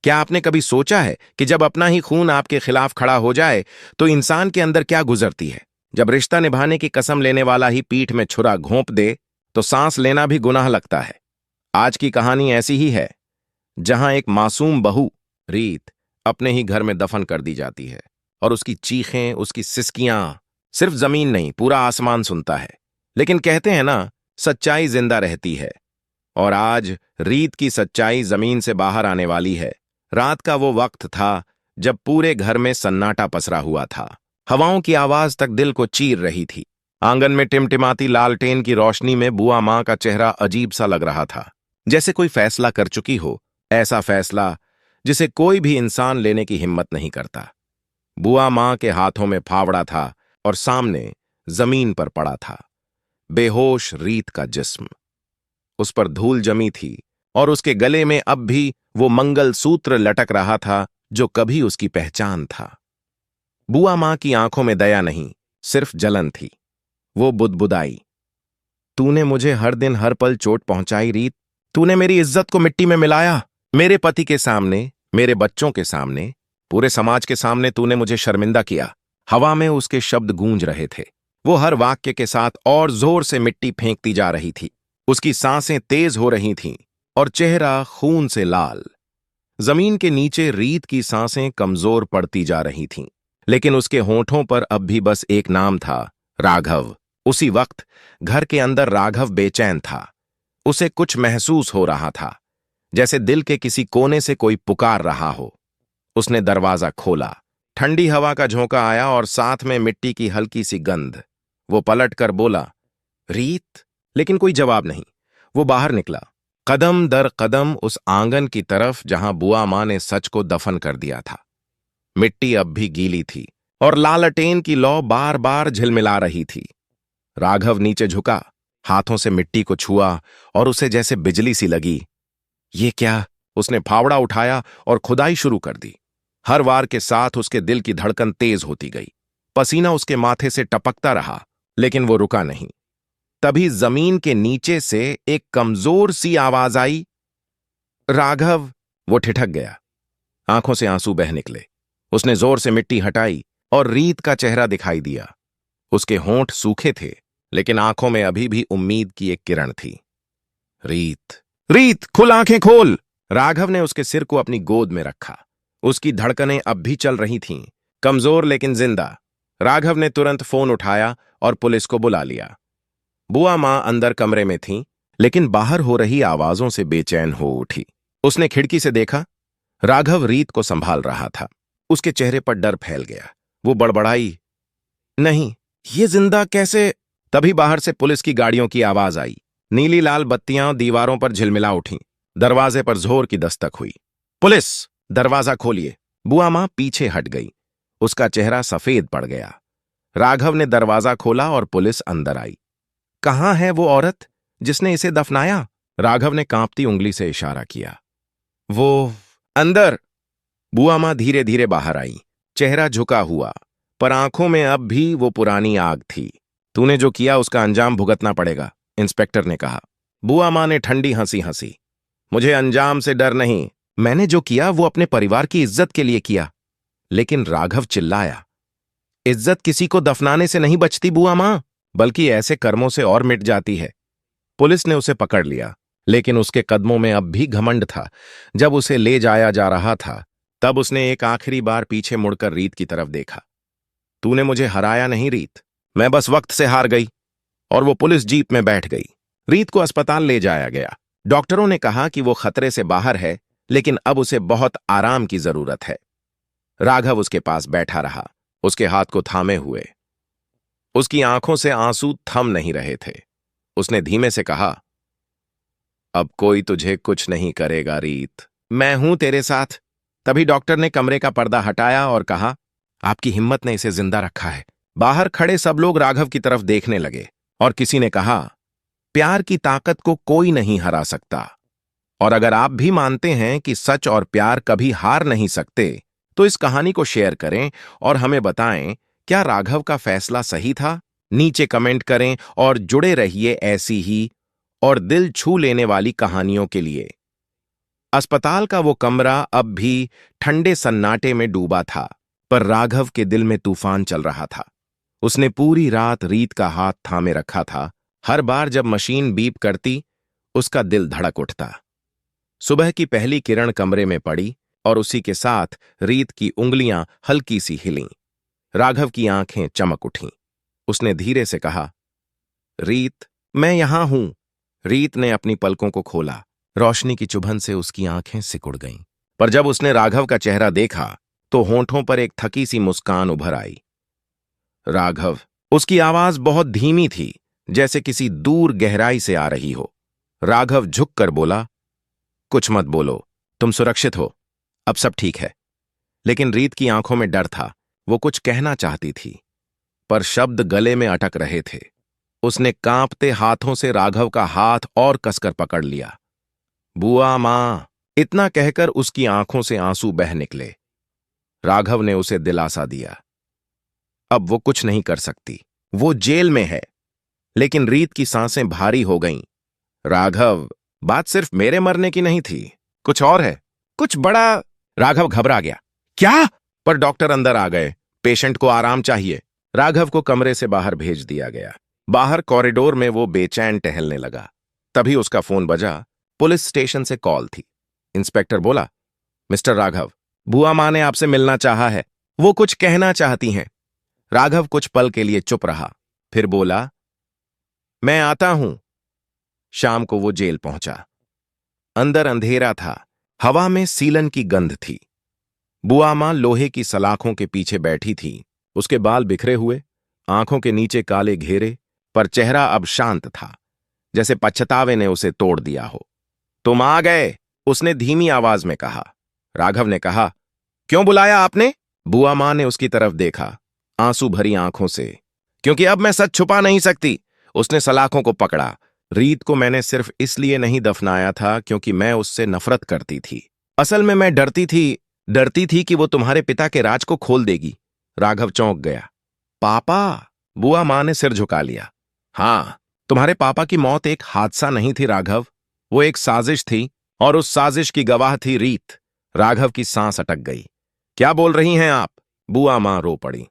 क्या आपने कभी सोचा है कि जब अपना ही खून आपके खिलाफ खड़ा हो जाए तो इंसान के अंदर क्या गुजरती है? जब रिश्ता निभाने की कसम लेने वाला ही पीठ में छुरा घोंप दे तो सांस लेना भी गुनाह लगता है। आज की कहानी ऐसी ही है, जहां एक मासूम बहू रीत अपने ही घर में दफन कर दी जाती है और उसकी चीखें, उसकी सिसकियां सिर्फ जमीन नहीं, पूरा आसमान सुनता है। लेकिन कहते हैं ना, सच्चाई जिंदा रहती है। और आज रीत की सच्चाई जमीन से बाहर आने वाली है। रात का वो वक्त था जब पूरे घर में सन्नाटा पसरा हुआ था। हवाओं की आवाज तक दिल को चीर रही थी। आंगन में टिमटिमाती लालटेन की रोशनी में बुआ मां का चेहरा अजीब सा लग रहा था, जैसे कोई फैसला कर चुकी हो, ऐसा फैसला जिसे कोई भी इंसान लेने की हिम्मत नहीं करता। बुआ मां के हाथों में फावड़ा था और सामने जमीन पर पड़ा था बेहोश रीत का जिस्म। उस पर धूल जमी थी और उसके गले में अब भी वो मंगल सूत्र लटक रहा था जो कभी उसकी पहचान था। बुआ मां की आंखों में दया नहीं, सिर्फ जलन थी। वो बुदबुदाई, तूने मुझे हर दिन हर पल चोट पहुंचाई रीत। तूने मेरी इज्जत को मिट्टी में मिलाया। मेरे पति के सामने, मेरे बच्चों के सामने, पूरे समाज के सामने तूने मुझे शर्मिंदा किया। हवा में उसके शब्द गूंज रहे थे। वो हर वाक्य के साथ और जोर से मिट्टी फेंकती जा रही थी। उसकी सांसें तेज हो रही थीं और चेहरा खून से लाल। जमीन के नीचे रीत की सांसें कमजोर पड़ती जा रही थीं, लेकिन उसके होंठों पर अब भी बस एक नाम था, राघव। उसी वक्त घर के अंदर राघव बेचैन था। उसे कुछ महसूस हो रहा था, जैसे दिल के किसी कोने से कोई पुकार रहा हो। उसने दरवाजा खोला। ठंडी हवा का झोंका आया और साथ में मिट्टी की हल्की सी गंध। वो पलटकर बोला, रीत। लेकिन कोई जवाब नहीं। वो बाहर निकला, कदम दर कदम उस आंगन की तरफ जहां बुआ मां ने सच को दफन कर दिया था। मिट्टी अब भी गीली थी और लालटेन की लौ बार बार झिलमिला रही थी। राघव नीचे झुका, हाथों से मिट्टी को छुआ और उसे जैसे बिजली सी लगी। ये क्या? उसने फावड़ा उठाया और खुदाई शुरू कर दी। हर वार के साथ उसके दिल की धड़कन तेज होती गई। पसीना उसके माथे से टपकता रहा, लेकिन वो रुका नहीं। तभी जमीन के नीचे से एक कमजोर सी आवाज आई, राघव। वो ठिठक गया, आंखों से आंसू बह निकले। उसने जोर से मिट्टी हटाई और रीत का चेहरा दिखाई दिया। उसके होंठ सूखे थे, लेकिन आंखों में अभी भी उम्मीद की एक किरण थी। रीत, रीत, खुल, आंखें खोल। राघव ने उसके सिर को अपनी गोद में रखा। उसकी धड़कनें अब भी चल रही थीं, कमजोर लेकिन जिंदा। राघव ने तुरंत फोन उठाया और पुलिस को बुला लिया। बुआ मां अंदर कमरे में थीं, लेकिन बाहर हो रही आवाजों से बेचैन हो उठी। उसने खिड़की से देखा, राघव रीत को संभाल रहा था। उसके चेहरे पर डर फैल गया। वो बड़बड़ाई, नहीं, ये जिंदा कैसे? तभी बाहर से पुलिस की गाड़ियों की आवाज आई। नीली लाल बत्तियां दीवारों पर झिलमिला उठीं। दरवाजे पर जोर की दस्तक हुई। पुलिस, दरवाजा खोलिए। बुआ मां पीछे हट गई। उसका चेहरा सफेद पड़ गया। राघव ने दरवाजा खोला और पुलिस अंदर आई। कहां है वो औरत जिसने इसे दफनाया? राघव ने कांपती उंगली से इशारा किया। वो अंदर। बुआ मां धीरे धीरे बाहर आई, चेहरा झुका हुआ, पर आंखों में अब भी वो पुरानी आग थी। तूने जो किया उसका अंजाम भुगतना पड़ेगा, इंस्पेक्टर ने कहा। बुआ मां ने ठंडी हंसी हंसी। मुझे अंजाम से डर नहीं, मैंने जो किया वो अपने परिवार की इज्जत के लिए किया। लेकिन राघव चिल्लाया, इज्जत किसी को दफनाने से नहीं बचती बुआ मां, बल्कि ऐसे कर्मों से और मिट जाती है। पुलिस ने उसे पकड़ लिया, लेकिन उसके कदमों में अब भी घमंड था। जब उसे ले जाया जा रहा था, तब उसने एक आखिरी बार पीछे मुड़कर रीत की तरफ देखा। तूने मुझे हराया नहीं रीत, मैं बस वक्त से हार गई। और वो पुलिस जीप में बैठ गई। रीत को अस्पताल ले जाया गया। डॉक्टरों ने कहा कि वो खतरे से बाहर है, लेकिन अब उसे बहुत आराम की जरूरत है। राघव उसके पास बैठा रहा, उसके हाथ को थामे हुए। उसकी आंखों से आंसू थम नहीं रहे थे। उसने धीमे से कहा, अब कोई तुझे कुछ नहीं करेगा रीत, मैं हूं तेरे साथ। तभी डॉक्टर ने कमरे का पर्दा हटाया और कहा, आपकी हिम्मत ने इसे जिंदा रखा है। बाहर खड़े सब लोग राघव की तरफ देखने लगे और किसी ने कहा, प्यार की ताकत को कोई नहीं हरा सकता। और अगर आप भी मानते हैं कि सच और प्यार कभी हार नहीं सकते, तो इस कहानी को शेयर करें और हमें बताएं, क्या राघव का फैसला सही था? नीचे कमेंट करें और जुड़े रहिए ऐसी ही और दिल छू लेने वाली कहानियों के लिए। अस्पताल का वो कमरा अब भी ठंडे सन्नाटे में डूबा था, पर राघव के दिल में तूफान चल रहा था। उसने पूरी रात रीत का हाथ थामे रखा था। हर बार जब मशीन बीप करती, उसका दिल धड़क उठता। सुबह की पहली किरण कमरे में पड़ी और उसी के साथ रीत की उंगलियां हल्की सी हिलीं। राघव की आंखें चमक उठीं। उसने धीरे से कहा, रीत, मैं यहां हूं। रीत ने अपनी पलकों को खोला। रोशनी की चुभन से उसकी आंखें सिकुड़ गईं। पर जब उसने राघव का चेहरा देखा तो होंठों पर एक थकी सी मुस्कान उभर आई। राघव। उसकी आवाज बहुत धीमी थी, जैसे किसी दूर गहराई से आ रही हो। राघव झुककर बोला, कुछ मत बोलो, तुम सुरक्षित हो, अब सब ठीक है। लेकिन रीत की आंखों में डर था। वो कुछ कहना चाहती थी, पर शब्द गले में अटक रहे थे। उसने कांपते हाथों से राघव का हाथ और कसकर पकड़ लिया। बुआ मां, इतना कहकर उसकी आंखों से आंसू बह निकले। राघव ने उसे दिलासा दिया, अब वो कुछ नहीं कर सकती, वो जेल में है। लेकिन रीत की सांसें भारी हो गईं। राघव, बात सिर्फ मेरे मरने की नहीं थी, कुछ और है, कुछ बड़ा। राघव घबरा गया। क्या? पर डॉक्टर अंदर आ गए। पेशेंट को आराम चाहिए। राघव को कमरे से बाहर भेज दिया गया। बाहर कॉरिडोर में वो बेचैन टहलने लगा। तभी उसका फोन बजा। पुलिस स्टेशन से कॉल थी। इंस्पेक्टर बोला, मिस्टर राघव, बुआ मां ने आपसे मिलना चाहा है, वो कुछ कहना चाहती हैं। राघव कुछ पल के लिए चुप रहा, फिर बोला, मैं आता हूं। शाम को वो जेल पहुंचा। अंदर अंधेरा था, हवा में सीलन की गंध थी। बुआ मां लोहे की सलाखों के पीछे बैठी थी। उसके बाल बिखरे हुए, आंखों के नीचे काले घेरे, पर चेहरा अब शांत था, जैसे पछतावे ने उसे तोड़ दिया हो। तुम आ गए, उसने धीमी आवाज में कहा। राघव ने कहा, क्यों बुलाया आपने? बुआ मां ने उसकी तरफ देखा, आंसू भरी आंखों से। क्योंकि अब मैं सच छुपा नहीं सकती। उसने सलाखों को पकड़ा। रीत को मैंने सिर्फ इसलिए नहीं दफनाया था क्योंकि मैं उससे नफरत करती थी। असल में मैं डरती थी कि वो तुम्हारे पिता के राज को खोल देगी। राघव चौंक गया। पापा? बुआ मां ने सिर झुका लिया। हां, तुम्हारे पापा की मौत एक हादसा नहीं थी राघव, वो एक साजिश थी, और उस साजिश की गवाह थी रीत। राघव की सांस अटक गई। क्या बोल रही हैं आप? बुआ मां रो पड़ी।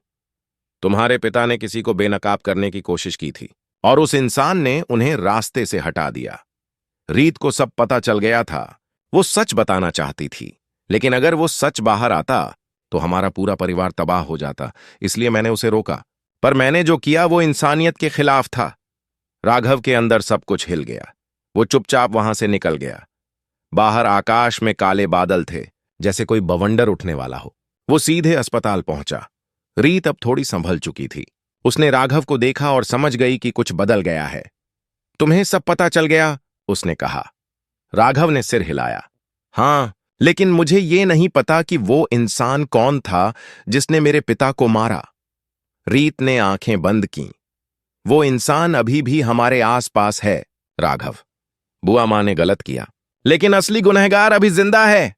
तुम्हारे पिता ने किसी को बेनकाब करने की कोशिश की थी, और उस इंसान ने उन्हें रास्ते से हटा दिया। रीत को सब पता चल गया था। वो सच बताना चाहती थी, लेकिन अगर वो सच बाहर आता तो हमारा पूरा परिवार तबाह हो जाता। इसलिए मैंने उसे रोका। पर मैंने जो किया वो इंसानियत के खिलाफ था। राघव के अंदर सब कुछ हिल गया। वो चुपचाप वहां से निकल गया। बाहर आकाश में काले बादल थे, जैसे कोई बवंडर उठने वाला हो। वो सीधे अस्पताल पहुंचा। रीत अब थोड़ी संभल चुकी थी। उसने राघव को देखा और समझ गई कि कुछ बदल गया है। तुम्हें सब पता चल गया? उसने कहा। राघव ने सिर हिलाया। हां, लेकिन मुझे ये नहीं पता कि वो इंसान कौन था जिसने मेरे पिता को मारा। रीत ने आंखें बंद कीं। वो इंसान अभी भी हमारे आसपास है, राघव। बुआ मां ने गलत किया, लेकिन असली गुनहगार अभी जिंदा है।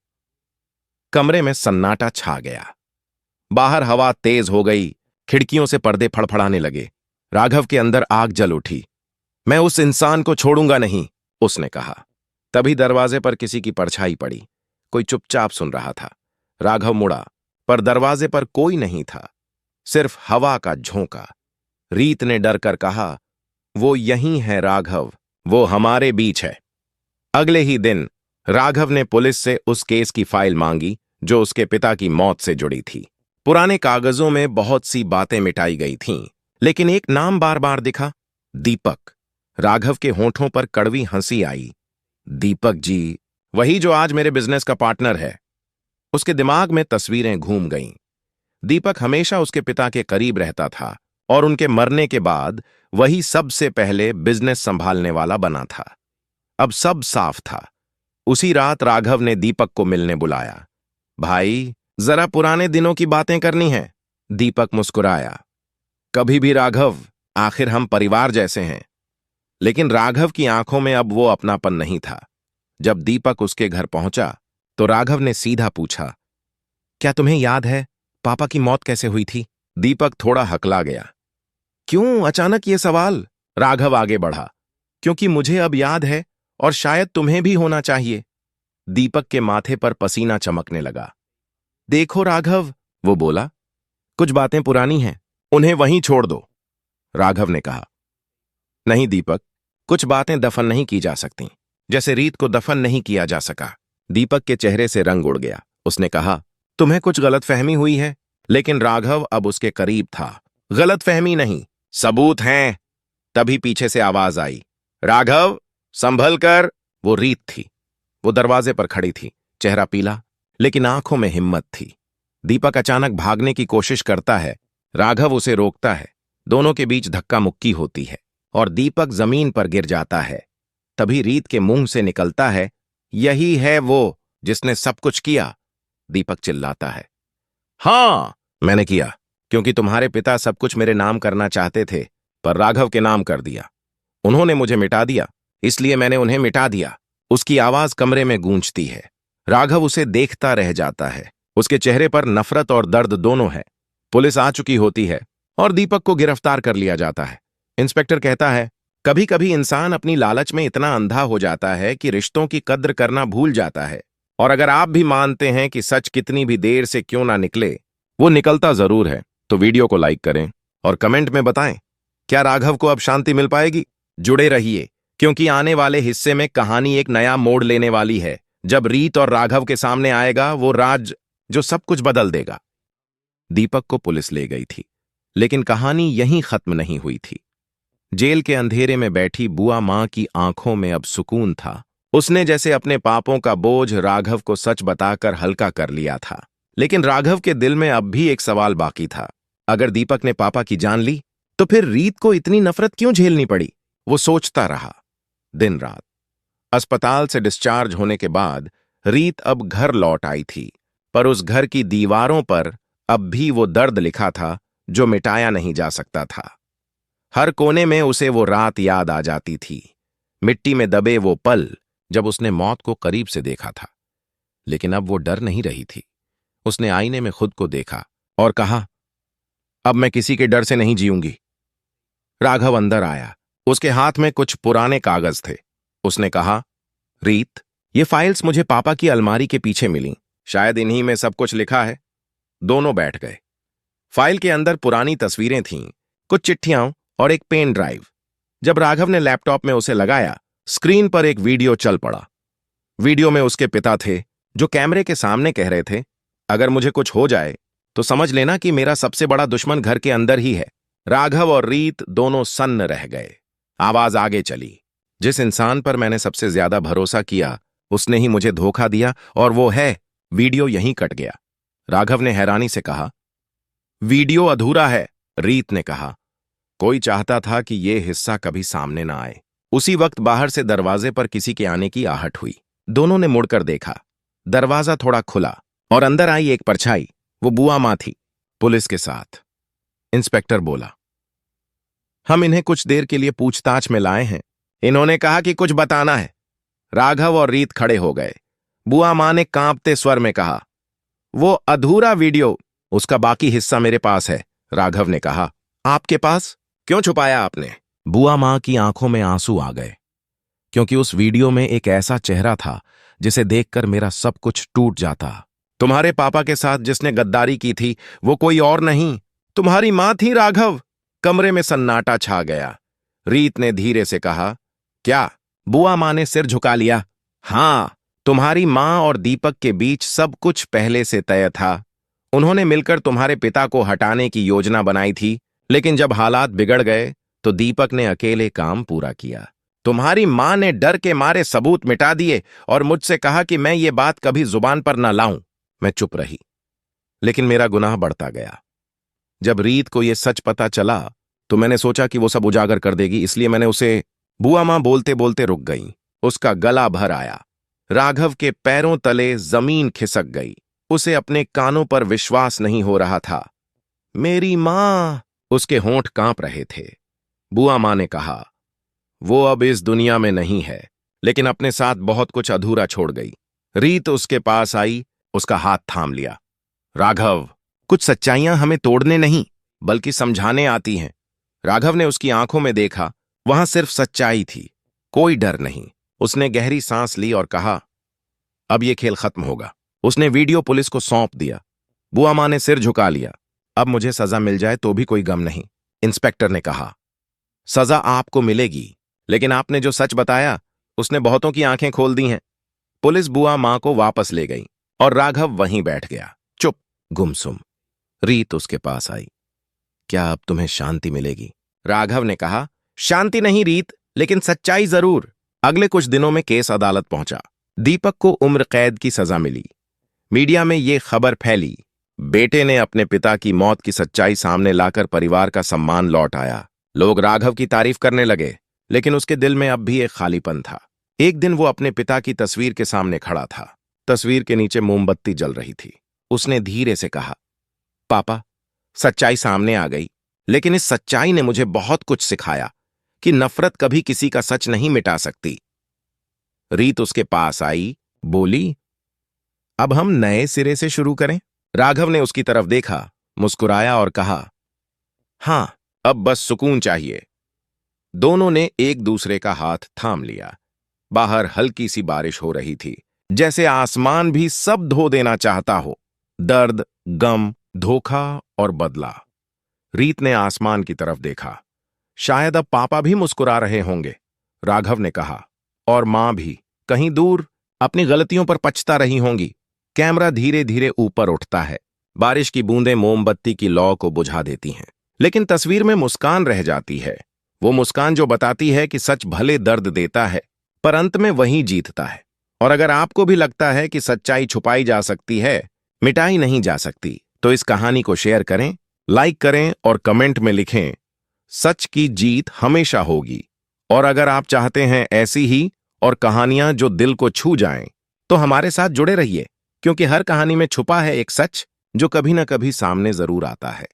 कमरे में सन्नाटा छा गया। बाहर हवा तेज हो गई, खिड़कियों से पर्दे फड़फड़ाने लगे। राघव के अंदर आग जल उठी। मैं उस इंसान को छोड़ूंगा नहीं, उसने कहा। तभी दरवाजे पर किसी की परछाई पड़ी। कोई चुपचाप सुन रहा था। राघव मुड़ा, पर दरवाजे पर कोई नहीं था, सिर्फ हवा का झोंका। रीत ने डर कर कहा, वो यहीं है राघव, वो हमारे बीच है। अगले ही दिन राघव ने पुलिस से उस केस की फाइल मांगी जो उसके पिता की मौत से जुड़ी थी। पुराने कागजों में बहुत सी बातें मिटाई गई थीं, लेकिन एक नाम बार बार दिखा, दीपक। राघव के होंठों पर कड़वी हंसी आई। दीपक जी, वही जो आज मेरे बिजनेस का पार्टनर है। उसके दिमाग में तस्वीरें घूम गईं। दीपक हमेशा उसके पिता के करीब रहता था, और उनके मरने के बाद वही सबसे पहले बिजनेस संभालने वाला बना था। अब सब साफ था। उसी रात राघव ने दीपक को मिलने बुलाया। भाई, जरा पुराने दिनों की बातें करनी है। दीपक मुस्कुराया। कभी भी राघव, आखिर हम परिवार जैसे हैं। लेकिन राघव की आंखों में अब वो अपनापन नहीं था। जब दीपक उसके घर पहुंचा तो राघव ने सीधा पूछा, क्या तुम्हें याद है पापा की मौत कैसे हुई थी? दीपक थोड़ा हकला गया। क्यों अचानक ये सवाल? राघव आगे बढ़ा। क्योंकि मुझे अब याद है, और शायद तुम्हें भी होना चाहिए। दीपक के माथे पर पसीना चमकने लगा। देखो राघव, वो बोला, कुछ बातें पुरानी हैं, उन्हें वहीं छोड़ दो। राघव ने कहा, नहीं दीपक, कुछ बातें दफन नहीं की जा सकती, जैसे रीत को दफन नहीं किया जा सका। दीपक के चेहरे से रंग उड़ गया। उसने कहा, तुम्हें कुछ गलतफहमी हुई है। लेकिन राघव अब उसके करीब था। गलतफहमी नहीं, सबूत हैं। तभी पीछे से आवाज आई, राघव, संभल कर। वो रीत थी। वो दरवाजे पर खड़ी थी, चेहरा पीला, लेकिन आंखों में हिम्मत थी। दीपक अचानक भागने की कोशिश करता है। राघव उसे रोकता है। दोनों के बीच धक्का मुक्की होती है और दीपक जमीन पर गिर जाता है। तभी रीत के मुंह से निकलता है, यही है वो जिसने सब कुछ किया। दीपक चिल्लाता है, हां, मैंने किया, क्योंकि तुम्हारे पिता सब कुछ मेरे नाम करना चाहते थे, पर राघव के नाम कर दिया। उन्होंने मुझे मिटा दिया, इसलिए मैंने उन्हें मिटा दिया। उसकी आवाज कमरे में गूंजती है। राघव उसे देखता रह जाता है। उसके चेहरे पर नफरत और दर्द दोनों है। पुलिस आ चुकी होती है और दीपक को गिरफ्तार कर लिया जाता है। इंस्पेक्टर कहता है, कभी कभी इंसान अपनी लालच में इतना अंधा हो जाता है कि रिश्तों की कद्र करना भूल जाता है। और अगर आप भी मानते हैं कि सच कितनी भी देर से क्यों ना निकले, वो निकलता जरूर है, तो वीडियो को लाइक करें और कमेंट में बताएं, क्या राघव को अब शांति मिल पाएगी? जुड़े रहिए, क्योंकि आने वाले हिस्से में कहानी एक नया मोड़ लेने वाली है। जब रीत और राघव के सामने आएगा वो राज जो सब कुछ बदल देगा। दीपक को पुलिस ले गई थी, लेकिन कहानी यहीं खत्म नहीं हुई थी। जेल के अंधेरे में बैठी बुआ मां की आंखों में अब सुकून था। उसने जैसे अपने पापों का बोझ राघव को सच बताकर हल्का कर लिया था। लेकिन राघव के दिल में अब भी एक सवाल बाकी था। अगर दीपक ने पापा की जान ली, तो फिर रीत को इतनी नफरत क्यों झेलनी पड़ी? वो सोचता रहा दिन रात। अस्पताल से डिस्चार्ज होने के बाद रीत अब घर लौट आई थी, पर उस घर की दीवारों पर अब भी वो दर्द लिखा था जो मिटाया नहीं जा सकता था। हर कोने में उसे वो रात याद आ जाती थी, मिट्टी में दबे वो पल जब उसने मौत को करीब से देखा था। लेकिन अब वो डर नहीं रही थी। उसने आईने में खुद को देखा और कहा, अब मैं किसी के डर से नहीं जीऊंगी। राघव अंदर आया। उसके हाथ में कुछ पुराने कागज थे। उसने कहा, रीत, ये फाइल्स मुझे पापा की अलमारी के पीछे मिली, शायद इन्हीं में सब कुछ लिखा है। दोनों बैठ गए। फाइल के अंदर पुरानी तस्वीरें थीं, कुछ चिट्ठियां और एक पेन ड्राइव। जब राघव ने लैपटॉप में उसे लगाया, स्क्रीन पर एक वीडियो चल पड़ा। वीडियो में उसके पिता थे, जो कैमरे के सामने कह रहे थे, अगर मुझे कुछ हो जाए तो समझ लेना कि मेरा सबसे बड़ा दुश्मन घर के अंदर ही है। राघव और रीत दोनों सन्न रह गए। आवाज आगे चली, जिस इंसान पर मैंने सबसे ज्यादा भरोसा किया, उसने ही मुझे धोखा दिया, और वो है। वीडियो यहीं कट गया। राघव ने हैरानी से कहा, वीडियो अधूरा है। रीत ने कहा, कोई चाहता था कि ये हिस्सा कभी सामने ना आए। उसी वक्त बाहर से दरवाजे पर किसी के आने की आहट हुई। दोनों ने मुड़कर देखा। दरवाजा थोड़ा खुला और अंदर आई एक परछाई। वो बुआ मां थी, पुलिस के साथ। इंस्पेक्टर बोला, हम इन्हें कुछ देर के लिए पूछताछ में लाए हैं। इन्होंने कहा कि कुछ बताना है। राघव और रीत खड़े हो गए। बुआ मां ने कांपते स्वर में कहा, वो अधूरा वीडियो, उसका बाकी हिस्सा मेरे पास है। राघव ने कहा, आपके पास? क्यों छुपाया आपने? बुआ मां की आंखों में आंसू आ गए, क्योंकि उस वीडियो में एक ऐसा चेहरा था जिसे देखकर मेरा सब कुछ टूट जाता। तुम्हारे पापा के साथ जिसने गद्दारी की थी, वो कोई और नहीं, तुम्हारी मां थी राघव। कमरे में सन्नाटा छा गया। रीत ने धीरे से कहा, क्या? बुआ मां ने सिर झुका लिया। हां, तुम्हारी मां और दीपक के बीच सब कुछ पहले से तय था। उन्होंने मिलकर तुम्हारे पिता को हटाने की योजना बनाई थी, लेकिन जब हालात बिगड़ गए तो दीपक ने अकेले काम पूरा किया। तुम्हारी मां ने डर के मारे सबूत मिटा दिए और मुझसे कहा कि मैं ये बात कभी जुबान पर न लाऊं। मैं चुप रही, लेकिन मेरा गुनाह बढ़ता गया। जब रीत को यह सच पता चला तो मैंने सोचा कि वो सब उजागर कर देगी, इसलिए मैंने उसे। बुआ मां बोलते बोलते रुक गई। उसका गला भर आया। राघव के पैरों तले जमीन खिसक गई। उसे अपने कानों पर विश्वास नहीं हो रहा था। मेरी मां! उसके होंठ कांप रहे थे। बुआ मां ने कहा, वो अब इस दुनिया में नहीं है, लेकिन अपने साथ बहुत कुछ अधूरा छोड़ गई। रीत उसके पास आई, उसका हाथ थाम लिया। राघव, कुछ सच्चाइयां हमें तोड़ने नहीं, बल्कि समझाने आती हैं। राघव ने उसकी आंखों में देखा। वहां सिर्फ सच्चाई थी, कोई डर नहीं। उसने गहरी सांस ली और कहा, अब ये खेल खत्म होगा। उसने वीडियो पुलिस को सौंप दिया। बुआ मां ने सिर झुका लिया। अब मुझे सजा मिल जाए तो भी कोई गम नहीं, इंस्पेक्टर ने कहा। सजा आपको मिलेगी, लेकिन आपने जो सच बताया उसने बहुतों की आंखें खोल दी हैं। पुलिस बुआ मां को वापस ले गई और राघव वहीं बैठ गया, चुप, गुमसुम। रीत उसके पास आई। क्या अब तुम्हें शांति मिलेगी? राघव ने कहा। शांति नहीं रीत, लेकिन सच्चाई जरूर। अगले कुछ दिनों में केस अदालत पहुंचा। दीपक को उम्र कैद की सजा मिली। मीडिया में यह खबर फैली। बेटे ने अपने पिता की मौत की सच्चाई सामने लाकर परिवार का सम्मान लौट आया। लोग राघव की तारीफ करने लगे, लेकिन उसके दिल में अब भी एक खालीपन था। एक दिन वो अपने पिता की तस्वीर के सामने खड़ा था। तस्वीर के नीचे मोमबत्ती जल रही थी। उसने धीरे से कहा, पापा, सच्चाई सामने आ गई, लेकिन इस सच्चाई ने मुझे बहुत कुछ सिखाया कि नफरत कभी किसी का सच नहीं मिटा सकती। रीत उसके पास आई, बोली, अब हम नए सिरे से शुरू करें? राघव ने उसकी तरफ देखा, मुस्कुराया और कहा, हां, अब बस सुकून चाहिए। दोनों ने एक दूसरे का हाथ थाम लिया। बाहर हल्की सी बारिश हो रही थी, जैसे आसमान भी सब धो देना चाहता हो। दर्द, गम, धोखा और बदला। रीत ने आसमान की तरफ देखा। शायद अब पापा भी मुस्कुरा रहे होंगे, राघव ने कहा, और मां भी कहीं दूर अपनी गलतियों पर पछता रही होंगी। कैमरा धीरे धीरे ऊपर उठता है। बारिश की बूंदें मोमबत्ती की लौ को बुझा देती हैं, लेकिन तस्वीर में मुस्कान रह जाती है। वो मुस्कान जो बताती है कि सच भले दर्द देता है, पर अंत में वही जीतता है। और अगर आपको भी लगता है कि सच्चाई छुपाई जा सकती है, मिटाई नहीं जा सकती, तो इस कहानी को शेयर करें, लाइक करें और कमेंट में लिखें, सच की जीत हमेशा होगी। और अगर आप चाहते हैं ऐसी ही और कहानियां जो दिल को छू जाएं, तो हमारे साथ जुड़े रहिए, क्योंकि हर कहानी में छुपा है एक सच जो कभी ना कभी सामने जरूर आता है।